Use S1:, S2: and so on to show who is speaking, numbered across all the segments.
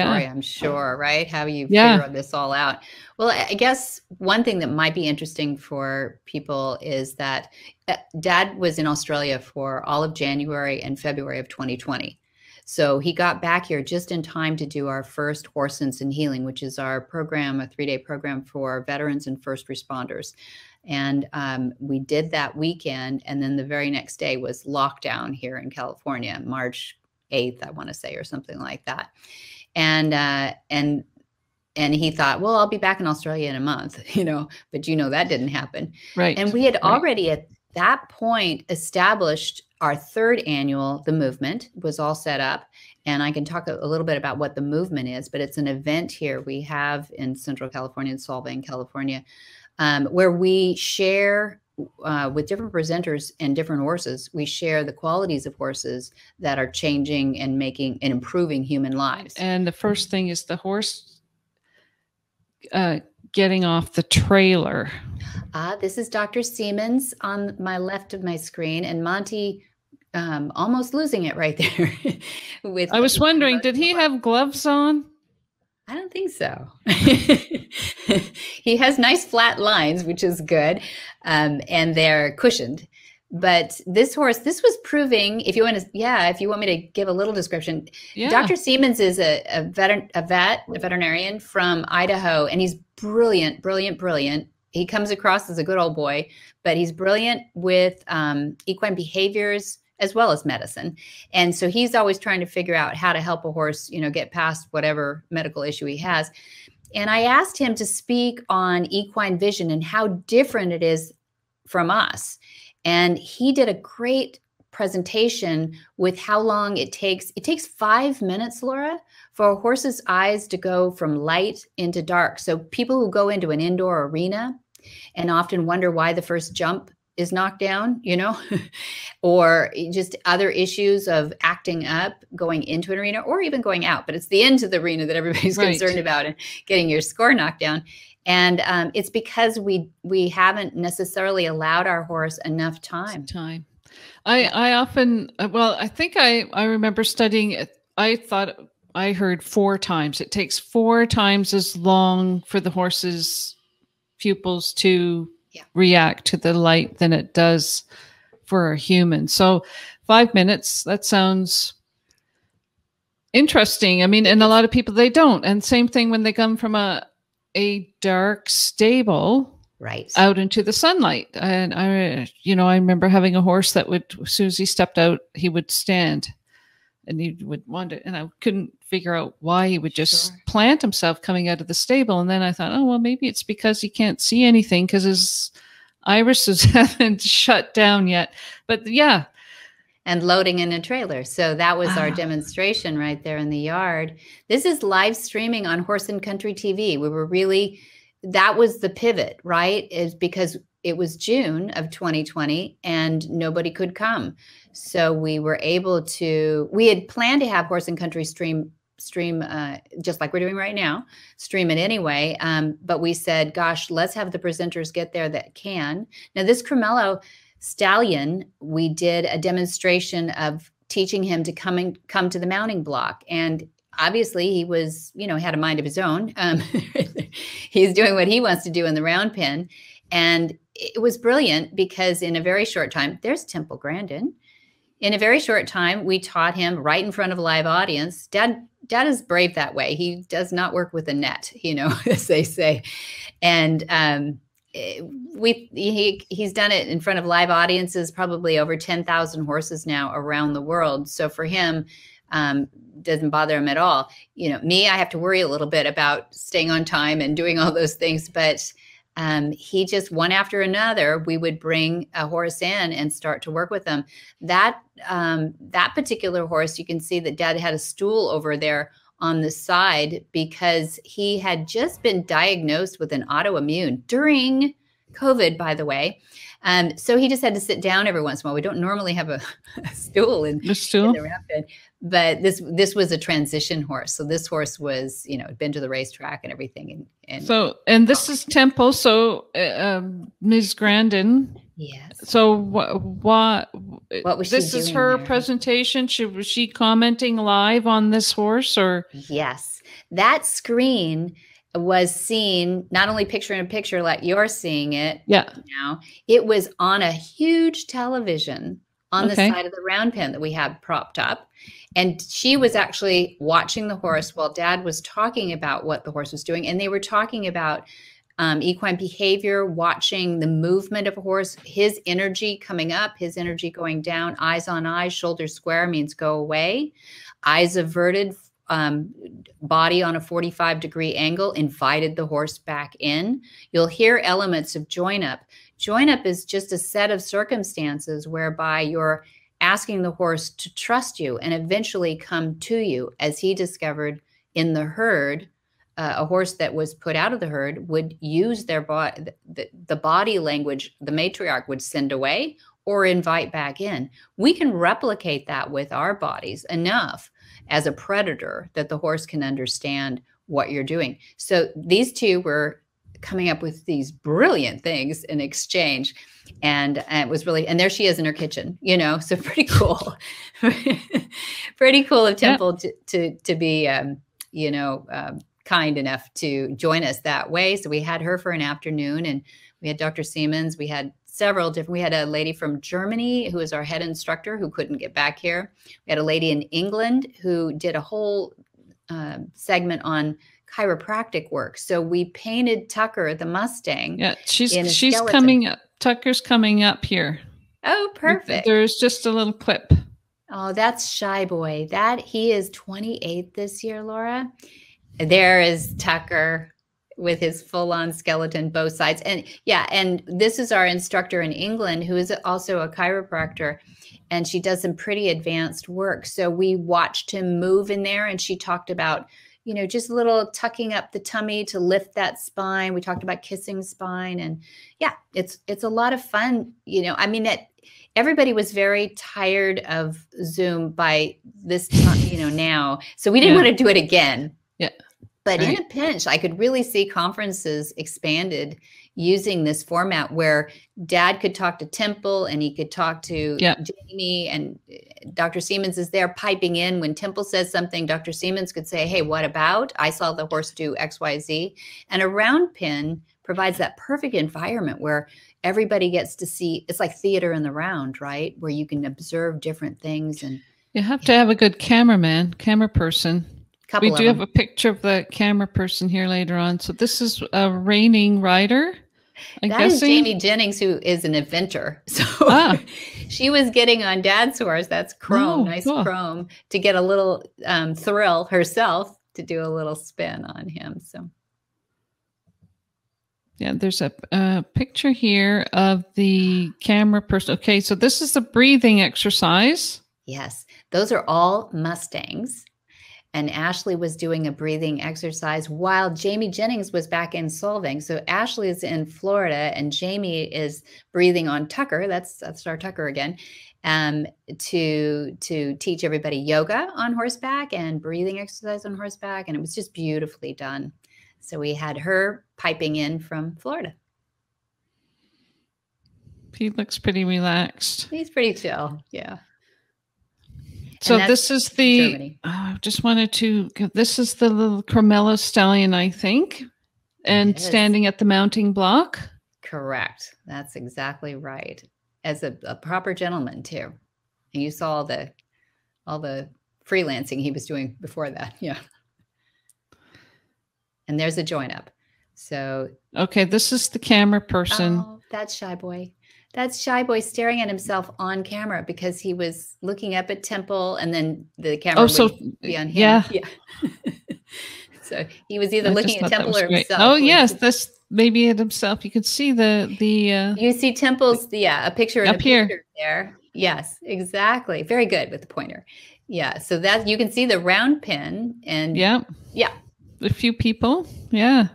S1: story, I'm sure, right? How you figure this all out. Well, I guess one thing that might be interesting for people is that Dad was in Australia for all of January and February of 2020. So he got back here just in time to do our first Horse Sense and Healing, which is our program, a 3-day program for veterans and first responders. And we did that weekend. And then the very next day was lockdown here in California, March 8th, I want to say, or something like that. And he thought, well, I'll be back in Australia in a month, but that didn't happen.
S2: Right.
S1: And we had already at that point established our third annual, the movement was all set up. And I can talk a little bit about what the movement is, but it's an event here we have in Central California, in Solvang, California, where we share with different presenters and different horses. We share the qualities of horses that are changing and making and improving human lives.
S2: And the first thing is the horse getting off the trailer.
S1: This is Dr. Siemens on my left of my screen, and Monty almost losing it right there.
S2: I was wondering, did he have gloves on?
S1: I don't think so. He has nice flat lines, which is good, and they're cushioned. But this horse, this was proving, if you want me to give a little description, Dr. Siemens is a veterinarian from Idaho, and he's brilliant, brilliant, brilliant. He comes across as a good old boy, but he's brilliant with equine behaviors as well as medicine. And so he's always trying to figure out how to help a horse, get past whatever medical issue he has. And I asked him to speak on equine vision and how different it is from us. And he did a great presentation with how long it takes. It takes 5 minutes, Laura, for a horse's eyes to go from light into dark. So people who go into an indoor arena and often wonder why the first jump is knocked down, or just other issues of acting up, going into an arena or even going out. But it's the end of the arena that everybody's concerned about and getting your score knocked down. And it's because we haven't necessarily allowed our horse enough time.
S2: I often, I think I remember studying it. I thought I heard 4 times. It takes 4 times as long for the horse's pupils to react to the light than it does for a human. So 5 minutes, that sounds interesting. I mean, and a lot of people, they don't. And same thing when they come from a dark stable out into the sunlight. And I remember having a horse that would, as soon as he stepped out, he would stand and he would wander. And I couldn't figure out why he would just plant himself coming out of the stable. And then I thought, oh, well, maybe it's because he can't see anything because his irises haven't shut down yet. But yeah.
S1: And loading in a trailer. So that was our demonstration right there in the yard. This is live streaming on Horse and Country TV. That was the pivot, right? Is because it was June of 2020 and nobody could come. So we were able to, we had planned to have Horse and Country stream just like we're doing right now, stream it anyway. But we said, gosh, let's have the presenters get there that can. Now this Cremello stallion, we did a demonstration of teaching him to come to the mounting block. And obviously he was, had a mind of his own. He's doing what he wants to do in the round pen. And it was brilliant because in a very short time, there's Temple Grandin. In a very short time, we taught him right in front of a live audience. Dad is brave that way. He does not work with a net, as they say. And he's done it in front of live audiences, probably over 10,000 horses now around the world. So for him, doesn't bother him at all. Me, I have to worry a little bit about staying on time and doing all those things, but he just one after another, we would bring a horse in and start to work with them. That particular horse, you can see that Dad had a stool over there on the side because he had just been diagnosed with an autoimmune during COVID, by the way. So he just had to sit down every once in a while. We don't normally have a stool in the rapid, but this was a transition horse. So this horse was, had been to the racetrack and everything. And
S2: this is Temple. So Ms. Grandin
S1: Yes.
S2: So what
S1: was
S2: this
S1: she
S2: is
S1: doing
S2: her
S1: there?
S2: presentation? Was she commenting live on this horse, or?
S1: Yes. That screen was seen, not only picture in picture like you're seeing it now, it was on a huge television on the side of the round pen that we had propped up. And she was actually watching the horse while Dad was talking about what the horse was doing. And they were talking about equine behavior, watching the movement of a horse, his energy coming up, his energy going down, eyes on eyes, shoulders square means go away, eyes averted, body on a 45-degree angle, invited the horse back in. You'll hear elements of join up. Join up is just a set of circumstances whereby you're asking the horse to trust you and eventually come to you. As he discovered in the herd, a horse that was put out of the herd would use their body, the body language, the matriarch would send away or invite back in. We can replicate that with our bodies enough as a predator that the horse can understand what you're doing. So these two were coming up with these brilliant things in exchange. And it was really, and there she is in her kitchen, you know, so pretty cool. Pretty cool of Temple to be, you know, kind enough to join us that way. So we had her for an afternoon, and we had Dr. Siemens. We had several different, we had a lady from Germany who was our head instructor who couldn't get back here. We had a lady in England who did a whole segment on chiropractic work. So we painted Tucker, the Mustang.
S2: Yeah, she's coming up. Tucker's coming up here.
S1: Oh, perfect.
S2: There's just a little clip.
S1: Oh, that's Shy Boy. He is 28 this year, Laura. There is Tucker with his full-on skeleton, both sides. And yeah, and this is our instructor in England, who is also a chiropractor, and she does some pretty advanced work. So we watched him move in there, and she talked about, you know, just a little tucking up the tummy to lift that spine. We talked about kissing spine, and yeah, it's a lot of fun. You know, I mean, everybody was very tired of Zoom by this time, you know, now. So we didn't want to do it again.
S2: Yeah.
S1: But in a pinch, I could really see conferences expanded using this format where Dad could talk to Temple and he could talk to Jamie, and Dr. Siemens is there piping in. When Temple says something, Dr. Siemens could say, hey, what about? I saw the horse do X, Y, Z. And a round pin provides that perfect environment where everybody gets to see. It's like theater in the round, right? Where you can observe different things. And
S2: you have to have a good camera person. We do have a picture of the camera person here later on. So this is a reigning rider.
S1: That is Jamie Jennings, who is an inventor. So she was getting on Dad's horse. That's Chrome, Chrome, to get a little thrill herself to do a little spin on him. So
S2: yeah, there's a picture here of the camera person. Okay, so this is the breathing exercise.
S1: Yes, those are all Mustangs. And Ashley was doing a breathing exercise while Jamie Jennings was back in Solvang. So Ashley is in Florida and Jamie is breathing on Tucker. That's our Tucker again. To teach everybody yoga on horseback and breathing exercise on horseback. And it was just beautifully done. So we had her piping in from Florida.
S2: He looks pretty relaxed.
S1: He's pretty chill. Yeah.
S2: So this is the, just wanted to, this is the little Carmelo stallion, I think, and standing at the mounting block.
S1: Correct. That's exactly right. As a proper gentleman too. And you saw all the freelancing he was doing before that. Yeah. And there's a join up. So.
S2: Okay. This is the camera person.
S1: Oh, that's Shy Boy. That's Shy Boy staring at himself on camera because he was looking up at Temple, and then the camera would be on him. Yeah. So he was either looking at Temple or himself.
S2: Oh yes, this maybe at himself. You could see
S1: you see Temple's a picture in a picture there. Yes, exactly. Very good with the pointer. Yeah. So that you can see the round pin and
S2: a few people. Yeah.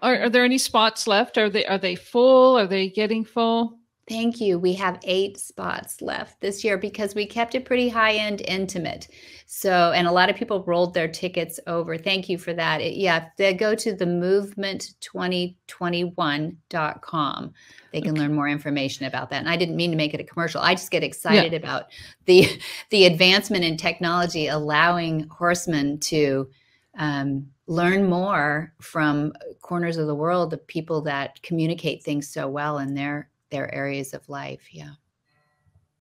S2: Are there any spots left? Are they full? Are they getting full?
S1: Thank you. We have 8 spots left this year because we kept it pretty high-end intimate. So, and a lot of people rolled their tickets over. Thank you for that. Yeah, they go to themovement2021.com. They can learn more information about that. And I didn't mean to make it a commercial. I just get excited about the advancement in technology, allowing horsemen to learn more from corners of the world, the people that communicate things so well in their areas of life. Yeah.